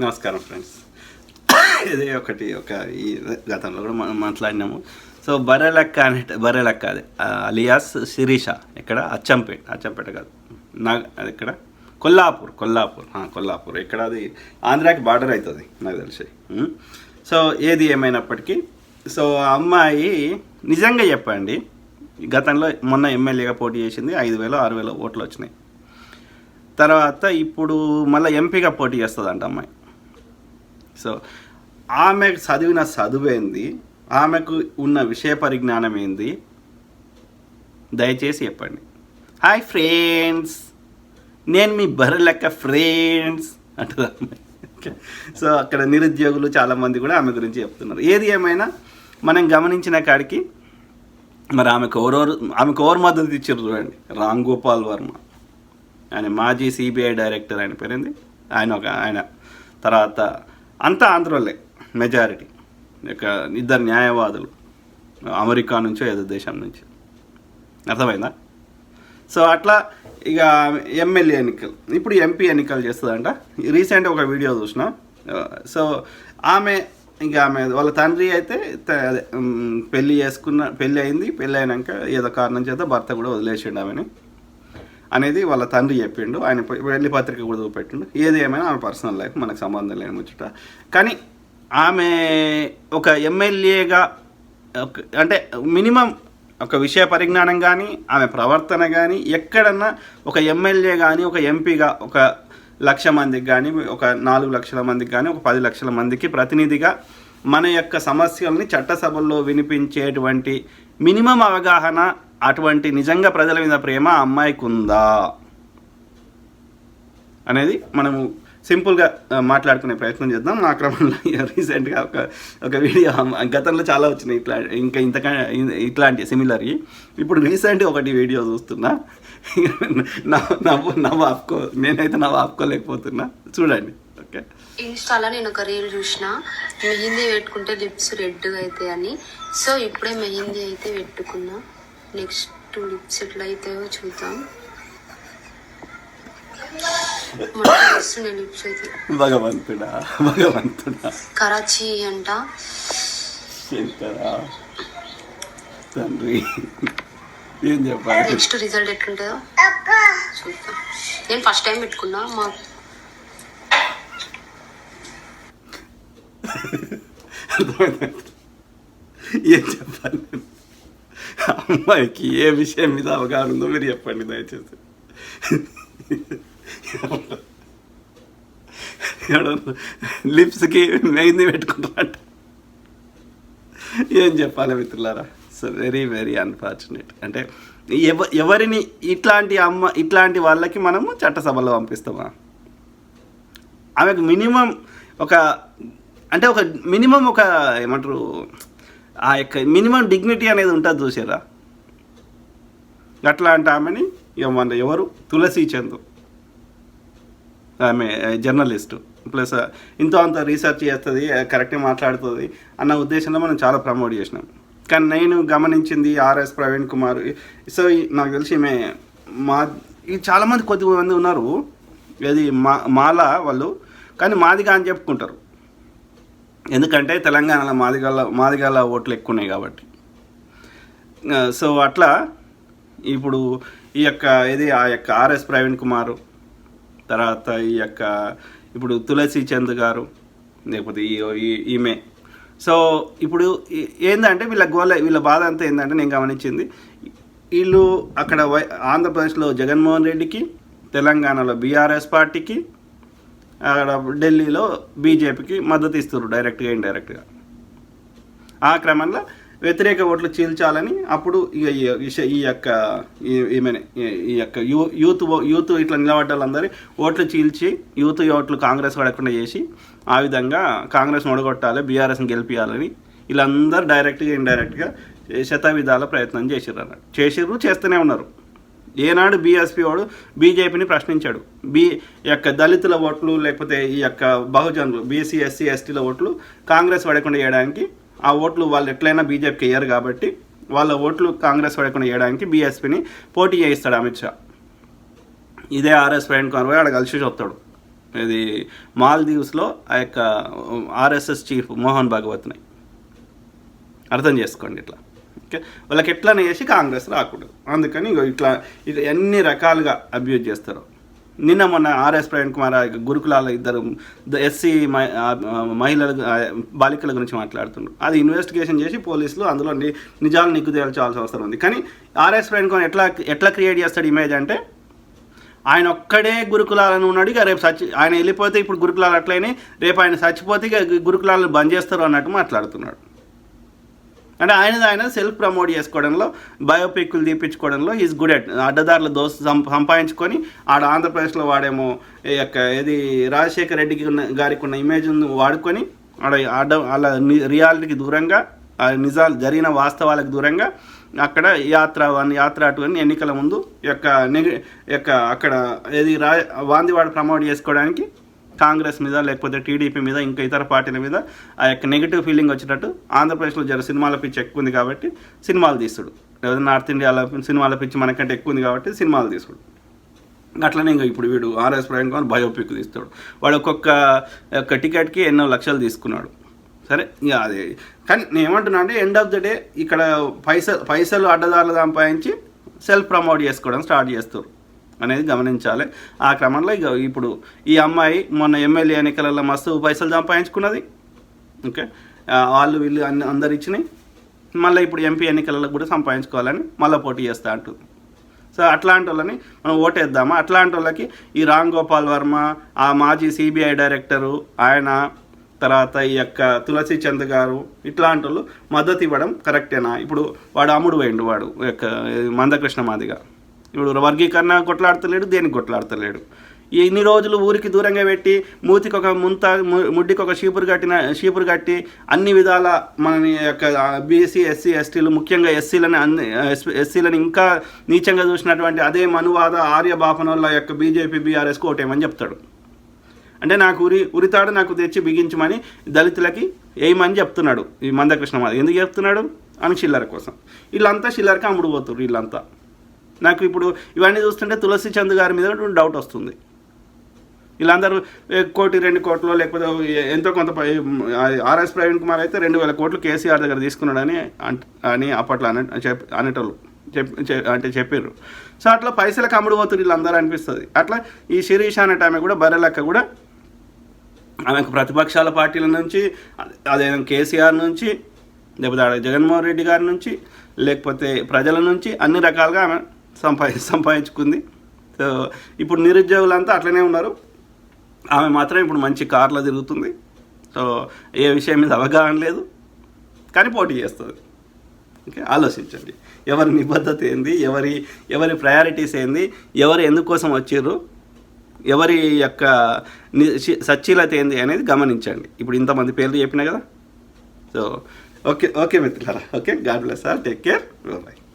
నమస్కారం ఫ్రెండ్స్. ఇది ఒక ఈ గతంలో కూడా మనం మాట్లాడినాము. సో బర్రెలక్క అది అలియాస్ శిరీష ఇక్కడ అచ్చంపేట కాదు అది ఇక్కడ కొల్లాపూర్ ఇక్కడ అది ఆంధ్రాకి బార్డర్ అవుతుంది నాకు తెలిసి. సో ఏది ఏమైనప్పటికీ సో అమ్మాయి నిజంగా చెప్పండి, గతంలో మొన్న ఎమ్మెల్యేగా పోటీ చేసింది, 5,000-6,000 ఓట్లు వచ్చినాయి. తర్వాత ఇప్పుడు మళ్ళీ ఎంపీగా పోటీ చేస్తుందంట అమ్మాయి. సో ఆమెకు చదివిన చదువేంది, ఆమెకు ఉన్న విషయ పరిజ్ఞానం ఏంది, దయచేసి చెప్పండి. హాయ్ ఫ్రెండ్స్, నేను మీ బర్రెలక్క ఫ్రెండ్స్ అంటుంది అమ్మాయి. సో అక్కడ నిరుద్యోగులు చాలామంది కూడా ఆమె గురించి చెప్తున్నారు. ఏది ఏమైనా మనం గమనించిన కాడికి మరి ఆమెకు ఎవరు మద్దతు ఇచ్చారు చూడండి. రామ్ గోపాల్ వర్మ, ఆయన మాజీ సిబిఐ డైరెక్టర్, ఆయన పేరేంది, ఆయన తర్వాత అంతా ఆంధ్రోలే మెజారిటీ, ఇక 2 న్యాయవాదులు అమెరికా నుంచో ఏదో దేశం నుంచి, అర్థమైందా? సో అట్లా ఇక ఎమ్మెల్యే ఎన్నికలు, ఇప్పుడు ఎంపీ ఎన్నికలు చేస్తుందంట. రీసెంట్ ఒక వీడియో చూసిన. సో ఆమె వాళ్ళ తండ్రి అయితే పెళ్ళి అయింది. పెళ్ళి అయినాక ఏదో కారణం చేత భర్త కూడా వదిలేసిండు ఆమెని అనేది వాళ్ళ తండ్రి చెప్పిండు. ఆయన పెళ్లి పత్రిక కూడా చూపెట్టిండు. ఏది ఏమైనా ఆమె పర్సనల్ లైఫ్, మనకు సంబంధం లేని ముచ్చట. కానీ ఆమె ఒక ఎమ్మెల్యేగా అంటే మినిమం ఒక విషయ పరిజ్ఞానం కానీ, ఆమె ప్రవర్తన కానీ, ఎక్కడన్నా ఒక ఎమ్మెల్యే కానీ, ఒక ఎంపీగా 1,00,000 మందికి కానీ, 4 లక్షల మందికి కానీ, 10 లక్షల మందికి ప్రతినిధిగా మన యొక్క సమస్యల్ని చట్టసభల్లో వినిపించేటువంటి మినిమం అవగాహన, అటువంటి నిజంగా ప్రజల మీద ప్రేమ ఆ అమ్మాయికి ఉందా అనేది మనము సింపుల్గా మాట్లాడుకునే ప్రయత్నం చేద్దాం. ఆ క్రమంలో రీసెంట్గా ఒక వీడియో, గతంలో చాలా వచ్చినాయి ఇట్లాంటి సిమిలర్. ఇప్పుడు రీసెంట్గా ఒకటి వీడియో చూస్తున్నా, నవ్వు నేనైతే ఆపుకోలేకపోతున్నా, చూడండి. ఓకే, ఇన్స్టాలో నేను ఒక రీల్ చూసిన, మెహిందీ పెట్టుకుంటే లిప్స్ రెడ్గా అవుతాయి అని. సో ఇప్పుడే మెహిందీ అయితే పెట్టుకున్నా. నెక్స్ట్ లిప్స్ ఎట్లా అవుతాయో చూద్దాం. లిప్స్ అయితే భగవంతుడా కరాచీ అంట. తండ్రి ఏం చెప్పాలి. నెక్స్ట్ రిజల్ట్ ఎట్లుంటుందో చూద్దాం. నేను ఫస్ట్ టైం పెట్టుకున్నా. ఏం చెప్పాలి, అమ్మాయికి ఏ విషయం మీద అవగాహన ఉందో మీరు చెప్పండి దయచేసి. లిప్స్కి మెహందీ పెట్టుకుంటారంట. ఏం చెప్పాలి మిత్రులారా. So very very unfortunate. అంటే ఎవరిని ఇట్లాంటి వాళ్ళకి మనము చట్టసభలో పంపిస్తామా? ఆమెకు మినిమం మినిమం ఏమంటారు, ఆ యొక్క మినిమం డిగ్నిటీ అనేది ఉంటుంది చూసారా. అట్లా అంటే ఆమెని ఎవరు, తులసి చంద్, ఆమె జర్నలిస్టు, ప్లస్ అంత రీసెర్చ్ చేస్తుంది, కరెక్ట్గా మాట్లాడుతుంది అన్న ఉద్దేశంలో మనం చాలా ప్రమోట్ చేసినాం. కానీ నేను గమనించింది ఆర్ఎస్ ప్రవీణ్ కుమార్. సో నాకు తెలిసి చాలామంది కొద్దిమంది ఉన్నారు, ఇది మాల వాళ్ళు, కానీ మాదిగా అని చెప్పుకుంటారు. ఎందుకంటే తెలంగాణలో మాదిగాల ఓట్లు ఎక్కువ ఉన్నాయి కాబట్టి. సో అట్లా ఇప్పుడు ఆ యొక్క ఆర్ఎస్ ప్రవీణ్ కుమారు, తర్వాత ఇప్పుడు తులసి చంద్ గారు, లేకపోతే ఈమె. సో ఇప్పుడు ఏంటంటే వీళ్ళ బాధ అంతా ఏంటంటే, నేను గమనించింది, వీళ్ళు అక్కడ ఆంధ్రప్రదేశ్లో జగన్మోహన్ రెడ్డికి, తెలంగాణలో బీఆర్ఎస్ పార్టీకి, అక్కడ ఢిల్లీలో బీజేపీకి మద్దతు ఇస్తారు డైరెక్ట్గా ఇండైరెక్ట్గా. ఆ క్రమంలో వ్యతిరేక ఓట్లు చీల్చాలని అప్పుడు ఈ యొక్క యూత్ ఇట్లా నిలబడ్డ వాళ్ళందరి ఓట్లు చీల్చి యూత్ ఓట్లు కాంగ్రెస్ పడకుండా చేసి, ఆ విధంగా కాంగ్రెస్ని ఓడగొట్టాలి, బీఆర్ఎస్ని గెలిపించాలని వీళ్ళందరూ డైరెక్ట్గా ఇండైరెక్ట్గా శతవిధాల ప్రయత్నం చేసిర్రు, చేస్తూనే ఉన్నారు. ఏనాడు బీఎస్పీ వాడు బీజేపీని ప్రశ్నించాడు. దళితుల ఓట్లు, లేకపోతే ఈ యొక్క బహుజనులు, బీసీ ఎస్సీ ఎస్టీల ఓట్లు కాంగ్రెస్ పడకుండా చేయడానికి, ఆ ఓట్లు వాళ్ళు ఎట్లయినా బీజేపీకి వేయరు కాబట్టి వాళ్ళ ఓట్లు కాంగ్రెస్ పడకుండా చేయడానికి బీఎస్పీని పోటీ చేయిస్తాడు అమిత్ షా. ఇదే ఆర్ఎస్ ప్రవీణ్ కుమార్ పోయి ఆడ కలిసి వస్తాడు. ఇది మాల్దీవ్స్లో ఆ యొక్క ఆర్ఎస్ఎస్ చీఫ్ మోహన్ భాగవత్ని. అర్థం చేసుకోండి ఇట్లా. ఓకే, వాళ్ళకి ఎట్లనే చేసి కాంగ్రెస్ రాకూడదు. అందుకని ఇట్లా ఎన్ని రకాలుగా అబ్యూజ్ చేస్తారు. నిన్న మొన్న ఆర్ఎస్ ప్రవీణ్ కుమార్ గురుకులాల ఇద్దరు ఎస్సీ మహిళల బాలికల గురించి మాట్లాడుతున్నారు. అది ఇన్వెస్టిగేషన్ చేసి పోలీసులు అందులో నిజాలు నిగ్గు తేల్చాల్సిన అవసరం ఉంది. కానీ ఆర్ఎస్ ప్రవీణ్ కుమార్ ఎట్లా క్రియేట్ చేస్తాడు ఇమేజ్ అంటే, ఆయన ఒక్కడే గురుకులాలను ఉన్నాడు, ఇక రేపు ఆయన వెళ్ళిపోతే ఇప్పుడు గురుకులాలు అట్లయినా రేపు ఆయన చచ్చిపోతే ఇక గురుకులాలను బంద్ చేస్తారు అన్నట్టు మాట్లాడుతున్నాడు. అంటే ఆయన సెల్ఫ్ ప్రమోట్ చేసుకోవడంలో, బయోపిక్లు తీపించుకోవడంలో ఈజ్ గుడ్ అట్. అడ్డదారుల దోస్తు సంపాదించుకొని ఆడ ఆంధ్రప్రదేశ్లో వాడేమో ఏది రాజశేఖర రెడ్డికి గారికి ఉన్న ఇమేజ్ను వాడుకొని అలా రియాలిటీకి దూరంగా, నిజాలు జరిగిన వాస్తవాలకు దూరంగా అక్కడ యాత్ర 2 అని ఎన్నికల ముందు అక్కడ ఏది వాందివాడ ప్రమోట్ చేసుకోవడానికి కాంగ్రెస్ మీద లేకపోతే టీడీపీ మీద ఇంకా ఇతర పార్టీల మీద ఆ యొక్క నెగిటివ్ ఫీలింగ్ వచ్చేటట్టు ఆంధ్రప్రదేశ్లో సినిమాల పిచ్చి ఎక్కువ ఉంది కాబట్టి సినిమాలు తీస్తుడు. లేదా నార్త్ ఇండియాలో సినిమాల పిచ్చి మనకంటే ఎక్కువ ఉంది కాబట్టి సినిమాలు తీసుడు. అట్లనే ఇంకా ఇప్పుడు వీడు ఆర్ఎస్ ప్రవీణ్ కుమార్ బయోపిక్ తీస్తాడు. వాడు ఒక్కొక్క టికెట్కి ఎన్నో లక్షలు తీసుకున్నాడు. సరే, ఇక అదే. కానీ నేను ఏమంటున్నా అంటే ఎండ్ ఆఫ్ ద డే ఇక్కడ పైసలు అడ్డదారులు సంపాదించి సెల్ఫ్ ప్రమోట్ చేసుకోవడం స్టార్ట్ చేస్తారు అనేది గమనించాలి. ఆ క్రమంలో ఇక ఇప్పుడు ఈ అమ్మాయి మొన్న ఎమ్మెల్యే ఎన్నికలలో మస్తు పైసలు సంపాదించుకున్నది. ఓకే, వీళ్ళు అందరు ఇచ్చినాయి. మళ్ళీ ఇప్పుడు ఎంపీ ఎన్నికలలో కూడా సంపాదించుకోవాలని మళ్ళీ పోటీ చేస్తా అంటుంది. సో అట్లాంటి వాళ్ళని మనం ఓటేద్దామా? అట్లాంటి వాళ్ళకి ఈ రామ్ గోపాల్ వర్మ, ఆ మాజీ సిబిఐ డైరెక్టరు ఆయన, తర్వాత ఈ యొక్క తులసి చంద్ గారు, ఇట్లాంటి వాళ్ళు మద్దతు ఇవ్వడం కరెక్టేనా? ఇప్పుడు వాడు అమ్ముడు పోయిండు, వాడు యొక్క మందకృష్ణ మాదిగా. ఇప్పుడు వర్గీకరణ కొట్లాడతలేడు, దేనికి కొట్లాడతలేడు. ఇన్ని రోజులు ఊరికి దూరంగా పెట్టి మూతికి ఒక ముడ్డికి ఒక షీపురు కట్టి అన్ని విధాల మన యొక్క బీసీ ఎస్సీ ఎస్టీలు, ముఖ్యంగా ఎస్సీలని ఇంకా నీచంగా చూసినటువంటి అదే మనువాద ఆర్య బాపనోళ్ళ యొక్క బీజేపీ బీఆర్ఎస్కి ఓటేమని చెప్తాడు. అంటే నాకు ఉరితాడు నాకు తెచ్చి బిగించమని దళితులకి వేయమని చెప్తున్నాడు ఈ మందకృష్ణ మాది. ఎందుకు చెప్తున్నాడు? అని చిల్లర కోసం. వీళ్ళంతా చిల్లరకి అమ్ముడు పోతారు వీళ్ళంతా. నాకు ఇప్పుడు ఇవన్నీ చూస్తుంటే తులసి చంద్ గారి మీద డౌట్ వస్తుంది. వీళ్ళందరూ 1 కోటి 2 కోట్లు లేకపోతే ఎంతో కొంత ఆర్ఎస్ ప్రవీణ్ కుమార్ అయితే 2,000 కోట్లు కేసీఆర్ దగ్గర తీసుకున్నాడని అని అప్పట్లో అనేటోళ్ళు అంటే చెప్పారు. సో అట్లా పైసలకు అమ్ముడు పోతున్నారు వీళ్ళందరూ అనిపిస్తుంది. అట్లా ఈ శిరీష అనే ఆమె కూడా బర్రెలక్క కూడా ఆమెకు ప్రతిపక్షాల పార్టీల నుంచి, అదే కేసీఆర్ నుంచి, లేకపోతే జగన్మోహన్ రెడ్డి గారి నుంచి, లేకపోతే ప్రజల నుంచి అన్ని రకాలుగా ఆమె సంపాదించుకుంది. సో ఇప్పుడు నిరుద్యోగులంతా అట్లనే ఉన్నారు. ఆమె మాత్రం ఇప్పుడు మంచి కార్లో తిరుగుతుంది. సో ఏ విషయం మీద అవగాహన లేదు, కానీ పోటీ చేస్తుంది. ఓకే, ఆలోచించండి. ఎవరి నిబద్ధత ఏంది, ఎవరి ప్రయారిటీస్ ఏంది, ఎవరు ఎందుకోసం వచ్చారు, ఎవరి యొక్క సచ్చీలత ఏంది అనేది గమనించండి. ఇప్పుడు ఇంతమంది పేర్లు చెప్పినా కదా. సో ఓకే మిత్రులారా, okay, God bless all, take care, by.